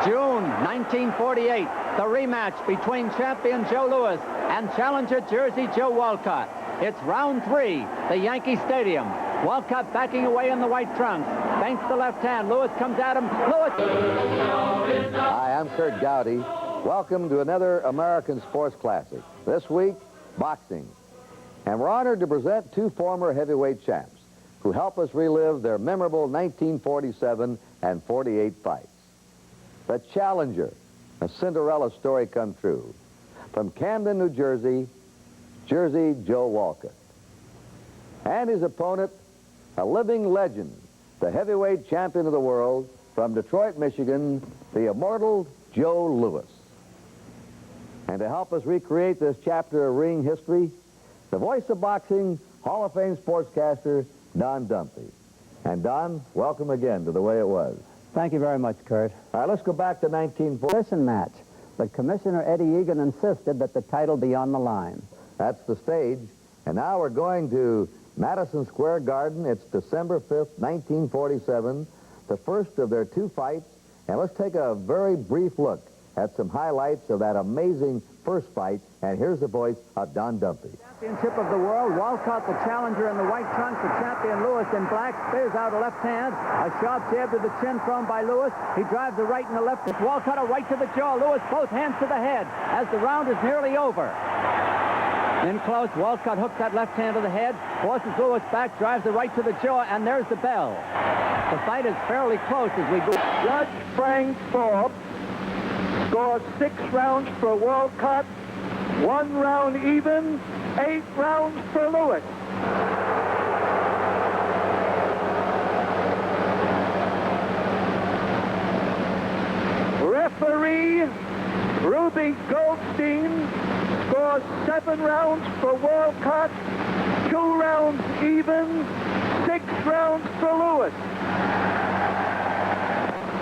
June 1948, the rematch between champion Joe Lewis and challenger Jersey Joe Walcott. It's round 3, the Yankee Stadium. Walcott backing away in the white trunks. Feints the left hand. Lewis comes at him. Lewis. Hi, I'm Kurt Gowdy. Welcome to another American Sports Classic. This week, boxing. And we're honored to present 2 former heavyweight champs who help us relive their memorable 1947 and 48 fights. The challenger, a Cinderella story come true. From Camden, New Jersey, Jersey Joe Walcott. And his opponent, a living legend, the heavyweight champion of the world, from Detroit, Michigan, the immortal Joe Lewis. And to help us recreate this chapter of ring history, the voice of boxing, Hall of Fame sportscaster, Don Dumpy. And Don, welcome again to The Way It Was. Thank you very much, Kurt. All right, let's go back to 1940. Match, but Commissioner Eddie Egan insisted that the title be on the line. That's the stage. And now we're going to Madison Square Garden. It's December 5th, 1947, the first of their 2 fights. And let's take a very brief look at some highlights of that amazing first fight. And here's the voice of Don Dumpy. Championship of the world. Walcott, the challenger in the white trunks. The champion Lewis in black spears out a left hand. A sharp jab to the chin thrown by Lewis. He drives a right and a left. Walcott a right to the jaw. Lewis both hands to the head as the round is nearly over. In close, Walcott hooks that left hand to the head, forces Lewis back, drives the right to the jaw, and there's the bell. The fight is fairly close as we go. Judge Frank Forbes scores 6 rounds for Walcott, 1 round even, 8 rounds for Lewis. Referee Ruby Goldstein scores 7 rounds for Walcott, 2 rounds even, 6 rounds for Lewis.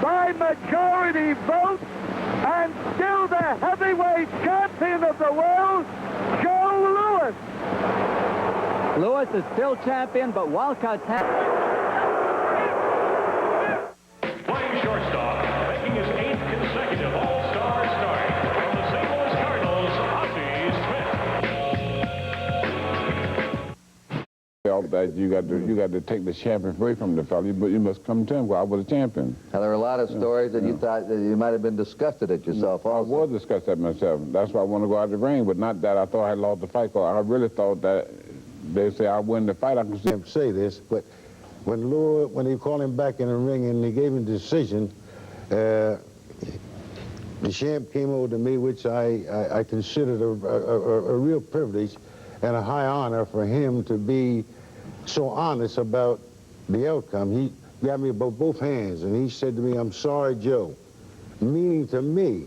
By majority vote, and still the heavyweight champion of the world, Joe Lewis. Lewis is still champion, but Walcott's Playing shortstop, making his 8th consecutive All-Star start from the St. Louis Cardinals, Ozzie Smith. All that you got to take the champion away from the fellow, but you must come to him. Well, I was a champion. Now, there were a lot of stories that you thought that you might have been disgusted at yourself also. I was disgusted at myself. That's why I want to go out of the ring, but not that I thought I had lost the fight. I really thought that they say I win the fight. I can say this, but when he called him back in the ring and he gave him the decision, the champ came over to me, which I considered a real privilege and a high honor for him to be so honest about the outcome. He grabbed me about both hands and he said to me, "I'm sorry, Joe," meaning to me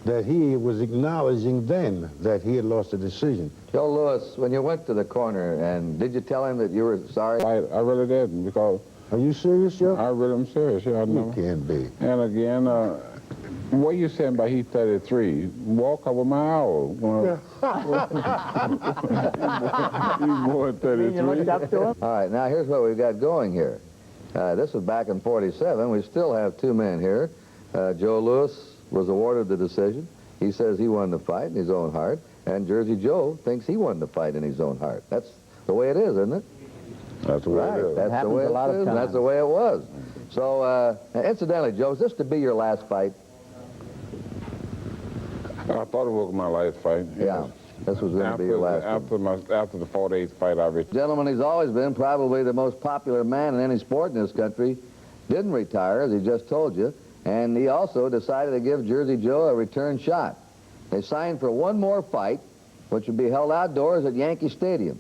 that he was acknowledging then that he had lost the decision. Joe Lewis, when you went to the corner, and did you tell him that you were sorry? I really didn't, because... Are you serious, Joe? I really am serious, yeah, I know. You can't be. And again, what you saying about heat 33? Walk up with my owl. You more than 33. You looked up to him? All right, now here's what we've got going here. This was back in 47. We still have 2 men here. Joe Lewis was awarded the decision. He says he won the fight in his own heart, and Jersey Joe thinks he won the fight in his own heart. That's the way it is, isn't it? That's the way it is. That's the way it is, and that's the way it was. So, incidentally, Joe, is this to be your last fight? I thought it was my last fight. Yeah, this was going to be your last one. After the 48th fight, I retired. Gentlemen, he's always been probably the most popular man in any sport in this country. Didn't retire, as he just told you, and he also decided to give Jersey Joe a return shot. They signed for 1 more fight, which would be held outdoors at Yankee Stadium.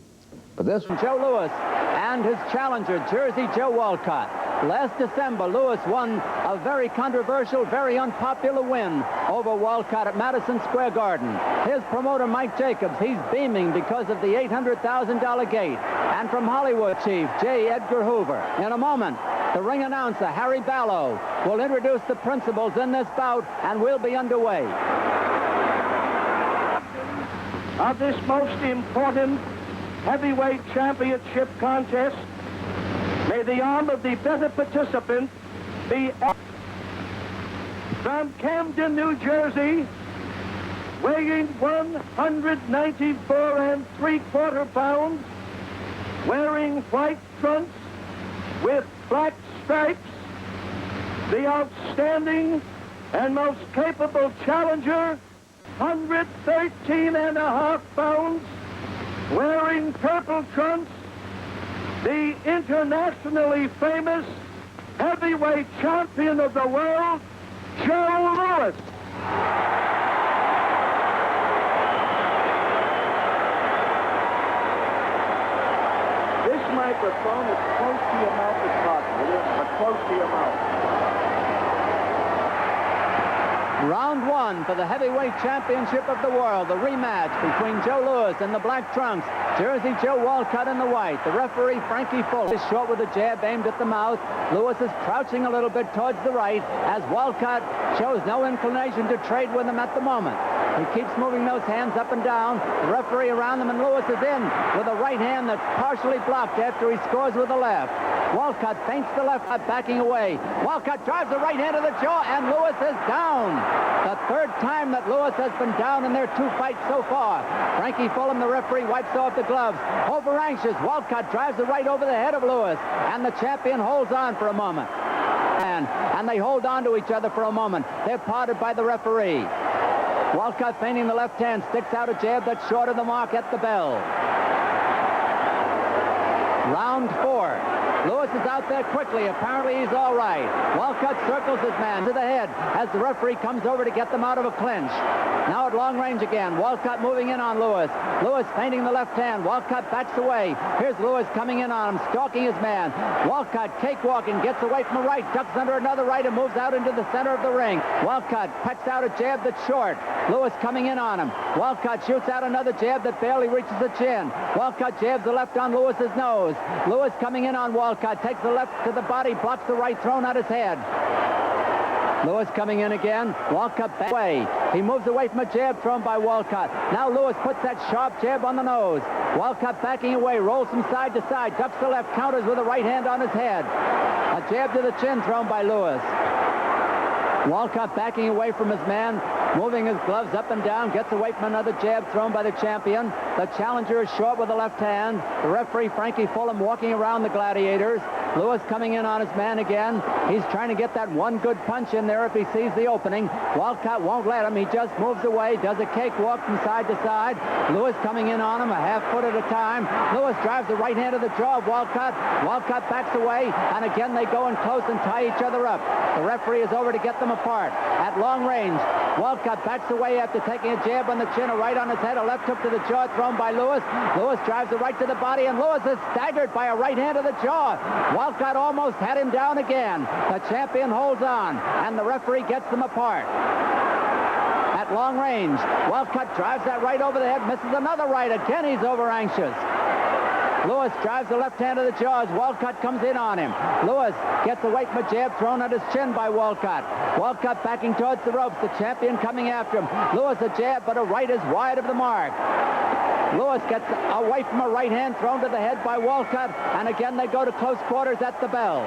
But this one... Joe Lewis and his challenger, Jersey Joe Walcott. Last December, Lewis won a very controversial, very unpopular win over Walcott at Madison Square Garden. His promoter, Mike Jacobs, he's beaming because of the $800,000 gate. And from Hollywood chief, J. Edgar Hoover. In a moment, the ring announcer, Harry Ballow, will introduce the principals in this bout, and we'll be underway. Of this most important heavyweight championship contest, may the arm of the better participant be... from Camden, New Jersey, weighing 194 3/4 pounds, wearing white trunks with black stripes, the outstanding and most capable challenger, 113.5 pounds, wearing purple trunks, the internationally famous heavyweight champion of the world, Joe Lewis. This microphone is close to your mouth as possible, but close to your mouth. Round one for the heavyweight championship of the world, the rematch between Joe Lewis in the black trunks, Jersey Joe Walcott in the white. The referee, Frankie Fuller, is short with a jab aimed at the mouth. Lewis is crouching a little bit towards the right as Walcott shows no inclination to trade with him at the moment. He keeps moving those hands up and down. The referee around them, and Lewis is in with a right hand that's partially blocked after he scores with the left. Walcott feints the left, backing away. Walcott drives the right hand to the jaw, and Lewis is down. The third time that Lewis has been down in their two fights so far. Frankie Fulham, the referee, wipes off the gloves. Over anxious, Walcott drives the right over the head of Lewis, and the champion holds on for a moment. And they hold on to each other for a moment. They're parted by the referee. Walcott, feinting the left hand, sticks out a jab that's short of the mark at the bell. Round four. Lewis is out there quickly. Apparently he's all right. Walcott circles his man to the head as the referee comes over to get them out of a clinch. Now at long range again. Walcott moving in on Lewis. Lewis feinting the left hand. Walcott backs away. Here's Lewis coming in on him, stalking his man. Walcott cakewalking, gets away from the right, ducks under another right, and moves out into the center of the ring. Walcott pecks out a jab that's short. Lewis coming in on him. Walcott shoots out another jab that barely reaches the chin. Walcott jabs the left on Lewis's nose. Lewis coming in on Walcott, takes the left to the body, blocks the right, thrown at his head. Lewis coming in again. Walcott back away. He moves away from a jab thrown by Walcott. Now Lewis puts that sharp jab on the nose. Walcott backing away, rolls from side to side, ducks the left, counters with a right hand on his head. A jab to the chin thrown by Lewis. Walcott backing away from his man, moving his gloves up and down, gets away from another jab thrown by the champion. The challenger is short with the left hand. The referee, Frankie Fulham, walking around the gladiators. Lewis coming in on his man again. He's trying to get that one good punch in there if he sees the opening. Walcott won't let him. He just moves away, does a cakewalk from side to side. Lewis coming in on him a half foot at a time. Lewis drives the right hand to the jaw of Walcott. Walcott backs away, and again they go in close and tie each other up. The referee is over to get them apart. At long range, Walcott backs away after taking a jab on the chin, a right on his head, a left hook to the jaw thrown by Lewis. Lewis drives the right to the body, and Lewis is staggered by a right hand to the jaw. Walcott almost had him down again. The champion holds on, and the referee gets them apart. At long range, Walcott drives that right over the head, misses another right. Again, he's over anxious. Lewis drives the left hand to the jaws. Walcott comes in on him. Lewis gets away from a jab thrown at his chin by Walcott. Walcott backing towards the ropes. The champion coming after him. Lewis a jab, but a right is wide of the mark. Lewis gets away from a right hand thrown to the head by Walcott, and again they go to close quarters at the bell.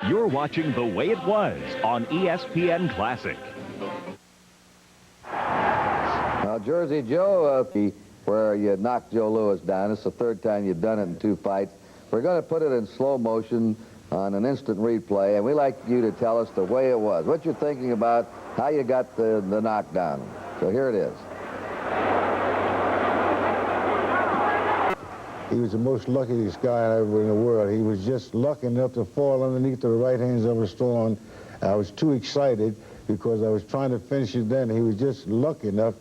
You're watching The Way It Was on ESPN Classic. Now, Jersey Joe, where you knocked Joe Lewis down. It's the third time you've done it in two fights. We're going to put it in slow motion on an instant replay, and we'd like you to tell us the way it was, what you're thinking about, how you got the knockdown. So here it is. He was the most luckiest guy ever in the world. He was just lucky enough to fall underneath the right hands I was throwing. I was too excited because I was trying to finish it then. He was just lucky enough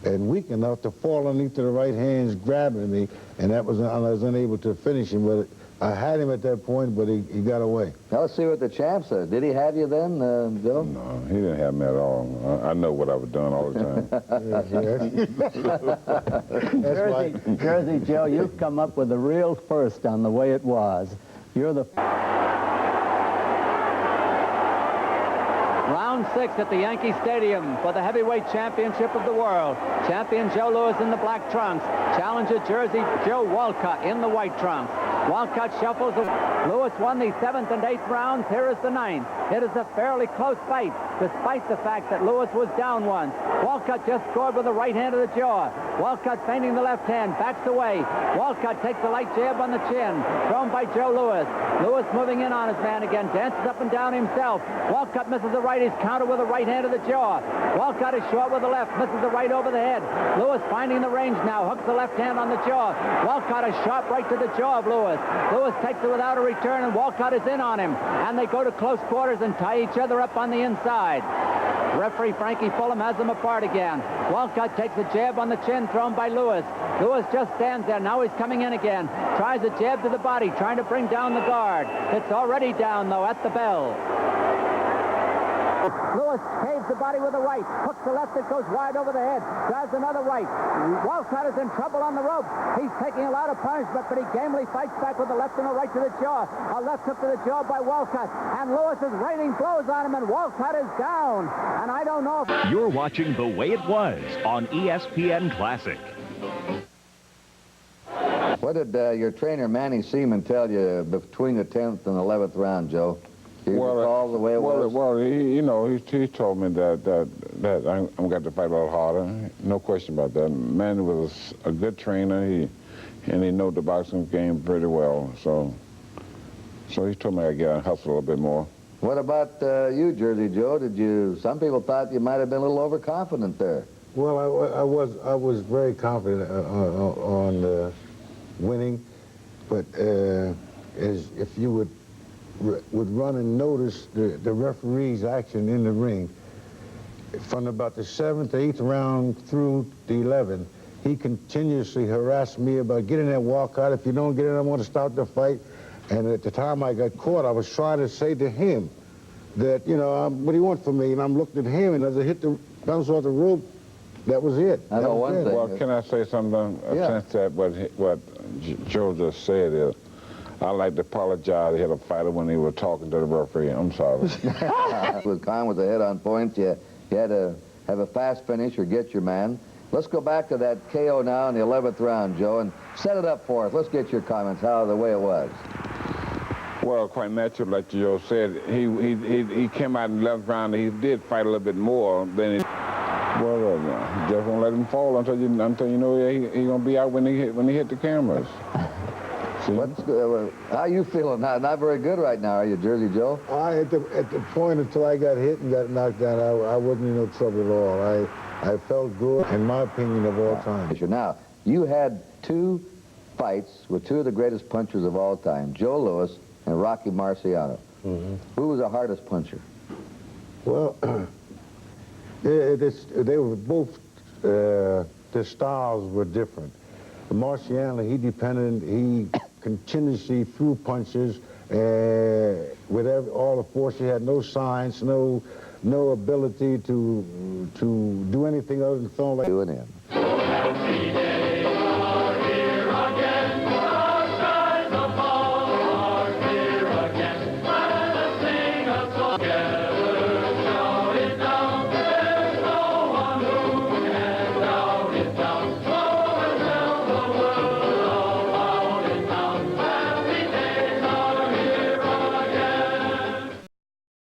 and weak enough to fall underneath the right hands grabbing me, and I was unable to finish him. But I had him at that point, but he got away. Now let's see what the champ says. Did he have you then, Joe? No, he didn't have me at all. I know what I was doing all the time. Jersey Joe, you've come up with the real first on The Way It Was. You're the... Round 6 at the Yankee Stadium for the heavyweight championship of the world. Champion Joe Lewis in the black trunks. Challenger Jersey Joe Walcott in the white trunks. Walcott shuffles. Lewis won the 7th and 8th rounds. Here is the 9th. It is a fairly close fight, despite the fact that Lewis was down once. Walcott just scored with the right hand of the jaw. Walcott feinting the left hand, backs away. Walcott takes a light jab on the chin, thrown by Joe Lewis. Lewis moving in on his man again, dances up and down himself. Walcott misses the right, he's countered with the right hand of the jaw. Walcott is short with the left, misses the right over the head. Lewis finding the range now, hooks the left hand on the jaw. Walcott is sharp right to the jaw of Lewis. Lewis takes it without a return, and Walcott is in on him. And they go to close quarters and tie each other up on the inside. Referee Frankie Fulham has them apart again. Walcott takes a jab on the chin thrown by Lewis. Lewis just stands there. Now he's coming in again. Tries a jab to the body, trying to bring down the guard. It's already down, though, at the bell. Lewis caves the body with the right, hooks the left, it goes wide over the head, drives another right. Walcott is in trouble on the rope. He's taking a lot of punishment, but he gamely fights back with a left and a right to the jaw. A left hook to the jaw by Walcott, and Lewis is raining blows on him, and Walcott is down. And I don't know if... You're watching The Way It Was on ESPN Classic. What did your trainer, Manny Seaman, tell you between the 10th and 11th round, Joe? Do you recall the way it was? Well, he told me that I'm got to fight a little harder. No question about that. Manny was a good trainer. And he knew the boxing game pretty well. So he told me I got to hustle a little bit more. What about you, Jersey Joe? Some people thought you might have been a little overconfident there. Well, I was very confident on winning, but as if you would run and notice the referee's action in the ring, from about the 7th, 8th round through the 11th, he continuously harassed me about getting that walkout. If you don't get it, I want to stop the fight. And at the time I got caught, I was trying to say to him that, what do you want from me? And I'm looking at him, and as I hit the bounce off the rope, that was it. I know one thing. Well, can I say something? Yeah. Since that what Joe just said is, I'd like to apologize to the fighter when he was talking to the referee. I'm sorry. With Khan was ahead on points, you had to have a fast finish or get your man. Let's go back to that KO now in the 11th round, Joe, and set it up for us. Let's get your comments, the way it was. Well, quite natural, like Joe said. He came out in the 11th round. He did fight a little bit more than he... Well, just won't let him fall until you know he's gonna be out when he hit the cameras. How you feeling? Not very good right now, are you, Jersey Joe? At the point until I got hit and got knocked down, I wasn't in no trouble at all. I felt good, in my opinion, of all time. Now, you had 2 fights with 2 of the greatest punchers of all time, Joe Lewis and Rocky Marciano. Mm-hmm. Who was the hardest puncher? Well, they were both, their styles were different. Marciano, he continuously threw punches with all the force. He had no science, no ability to do anything other than throw like... Doing him.